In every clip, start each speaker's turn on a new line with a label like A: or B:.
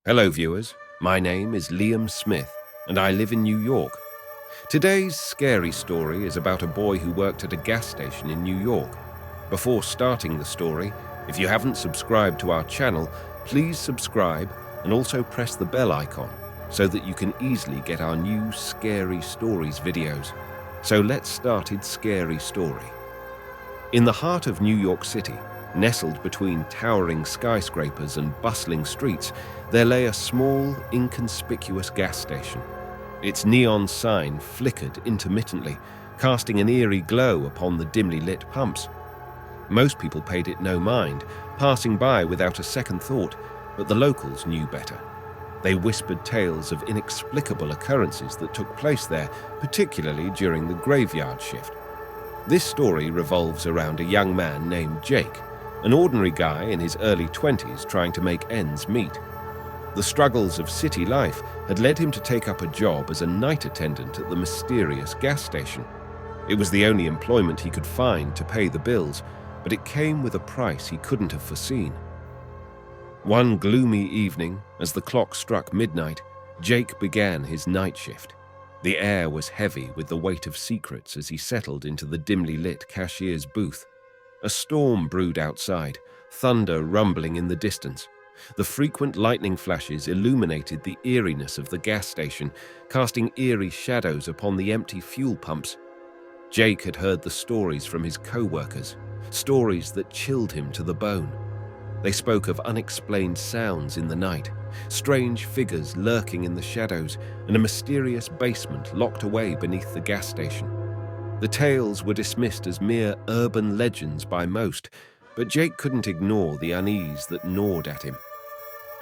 A: Hello viewers, my name is Liam Smith and I live in New York. Today's scary story is about a boy who worked at a gas station in New York. Before starting the story, if you haven't subscribed to our channel, please subscribe and also press the bell icon so that you can easily get our new Scary Stories videos. So let's start its scary story. In the heart of New York City, nestled between towering skyscrapers and bustling streets, there lay a small, inconspicuous gas station. Its neon sign flickered intermittently, casting an eerie glow upon the dimly lit pumps. Most people paid it no mind, passing by without a second thought, but the locals knew better. They whispered tales of inexplicable occurrences that took place there, particularly during the graveyard shift. This story revolves around a young man named Jake, an ordinary guy in his early 20s trying to make ends meet. The struggles of city life had led him to take up a job as a night attendant at the mysterious gas station. It was the only employment he could find to pay the bills, but it came with a price he couldn't have foreseen. One gloomy evening, as the clock struck midnight, Jake began his night shift. The air was heavy with the weight of secrets as he settled into the dimly lit cashier's booth. A storm brewed outside, thunder rumbling in the distance. The frequent lightning flashes illuminated the eeriness of the gas station, casting eerie shadows upon the empty fuel pumps. Jake had heard the stories from his co-workers, stories that chilled him to the bone. They spoke of unexplained sounds in the night, strange figures lurking in the shadows, and a mysterious basement locked away beneath the gas station. The tales were dismissed as mere urban legends by most, but Jake couldn't ignore the unease that gnawed at him.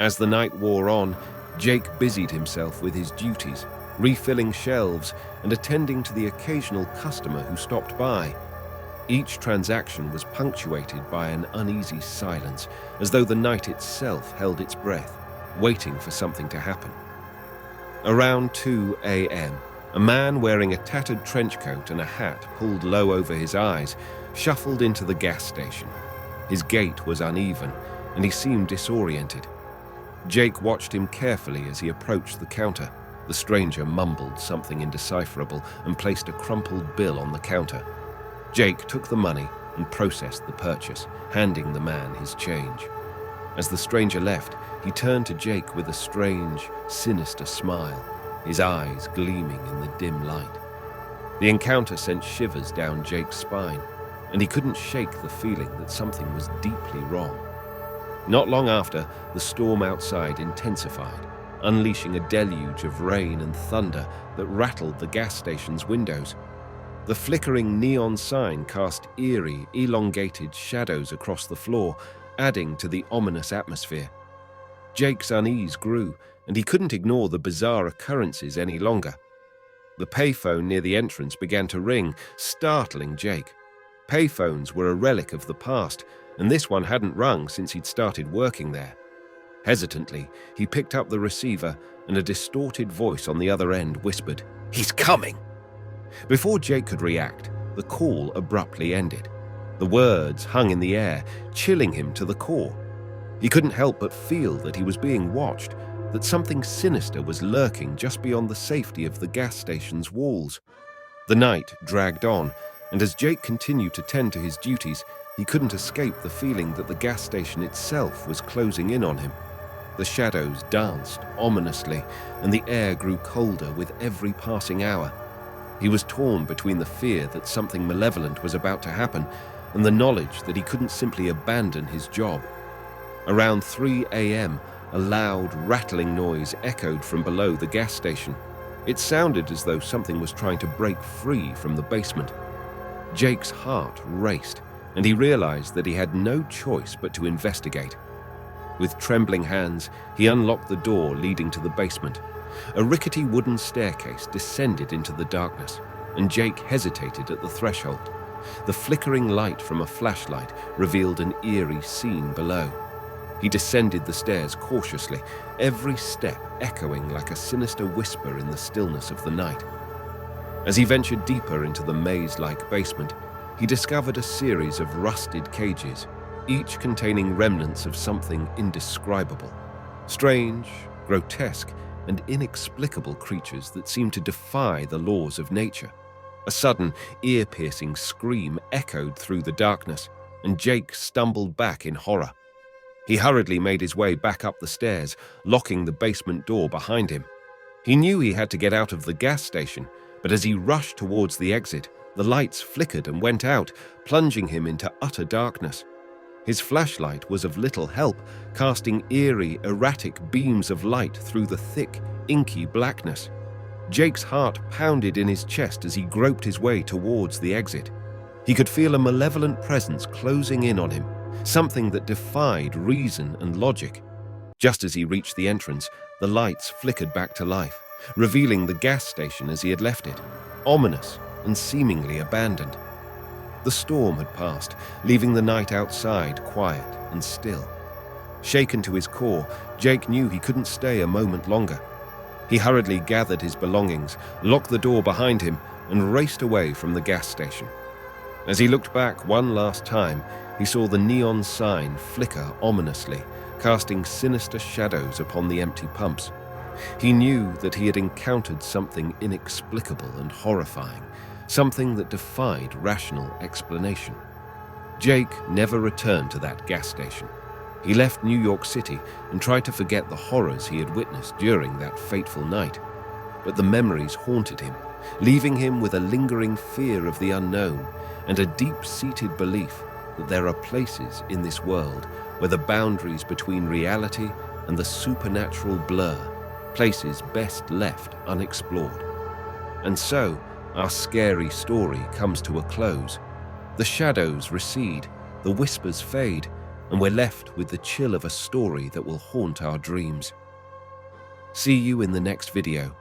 A: As the night wore on, Jake busied himself with his duties, refilling shelves and attending to the occasional customer who stopped by. Each transaction was punctuated by an uneasy silence, as though the night itself held its breath, waiting for something to happen. Around 2 a.m., a man wearing a tattered trench coat and a hat pulled low over his eyes shuffled into the gas station. His gait was uneven, and he seemed disoriented. Jake watched him carefully as he approached the counter. The stranger mumbled something indecipherable and placed a crumpled bill on the counter. Jake took the money and processed the purchase, handing the man his change. As the stranger left, he turned to Jake with a strange, sinister smile, his eyes gleaming in the dim light. The encounter sent shivers down Jake's spine, and he couldn't shake the feeling that something was deeply wrong. Not long after, the storm outside intensified, unleashing a deluge of rain and thunder that rattled the gas station's windows. The flickering neon sign cast eerie, elongated shadows across the floor, adding to the ominous atmosphere. Jake's unease grew, and he couldn't ignore the bizarre occurrences any longer. The payphone near the entrance began to ring, startling Jake. Payphones were a relic of the past, and this one hadn't rung since he'd started working there. Hesitantly, he picked up the receiver, and a distorted voice on the other end whispered, "He's coming!" Before Jake could react, the call abruptly ended. The words hung in the air, chilling him to the core. He couldn't help but feel that he was being watched, that something sinister was lurking just beyond the safety of the gas station's walls. The night dragged on, and as Jake continued to tend to his duties, he couldn't escape the feeling that the gas station itself was closing in on him. The shadows danced ominously, and the air grew colder with every passing hour. He was torn between the fear that something malevolent was about to happen and the knowledge that he couldn't simply abandon his job. Around 3 a.m., a loud, rattling noise echoed from below the gas station. It sounded as though something was trying to break free from the basement. Jake's heart raced, and he realized that he had no choice but to investigate. With trembling hands, he unlocked the door leading to the basement. A rickety wooden staircase descended into the darkness, and Jake hesitated at the threshold. The flickering light from a flashlight revealed an eerie scene below. He descended the stairs cautiously, every step echoing like a sinister whisper in the stillness of the night. As he ventured deeper into the maze-like basement, he discovered a series of rusted cages, each containing remnants of something indescribable. Strange, grotesque and inexplicable creatures that seemed to defy the laws of nature. A sudden, ear-piercing scream echoed through the darkness, and Jake stumbled back in horror. He hurriedly made his way back up the stairs, locking the basement door behind him. He knew he had to get out of the gas station, but as he rushed towards the exit, the lights flickered and went out, plunging him into utter darkness. His flashlight was of little help, casting eerie, erratic beams of light through the thick, inky blackness. Jake's heart pounded in his chest as he groped his way towards the exit. He could feel a malevolent presence closing in on him, something that defied reason and logic. Just as he reached the entrance, the lights flickered back to life, revealing the gas station as he had left it, ominous and seemingly abandoned. The storm had passed, leaving the night outside quiet and still. Shaken to his core, Jake knew he couldn't stay a moment longer. He hurriedly gathered his belongings, locked the door behind him, and raced away from the gas station. As he looked back one last time, he saw the neon sign flicker ominously, casting sinister shadows upon the empty pumps. He knew that he had encountered something inexplicable and horrifying, something that defied rational explanation. Jake never returned to that gas station. He left New York City and tried to forget the horrors he had witnessed during that fateful night. But the memories haunted him, leaving him with a lingering fear of the unknown and a deep-seated belief that there are places in this world where the boundaries between reality and the supernatural blur, places best left unexplored. And so, our scary story comes to a close. The shadows recede, the whispers fade, and we're left with the chill of a story that will haunt our dreams. See you in the next video.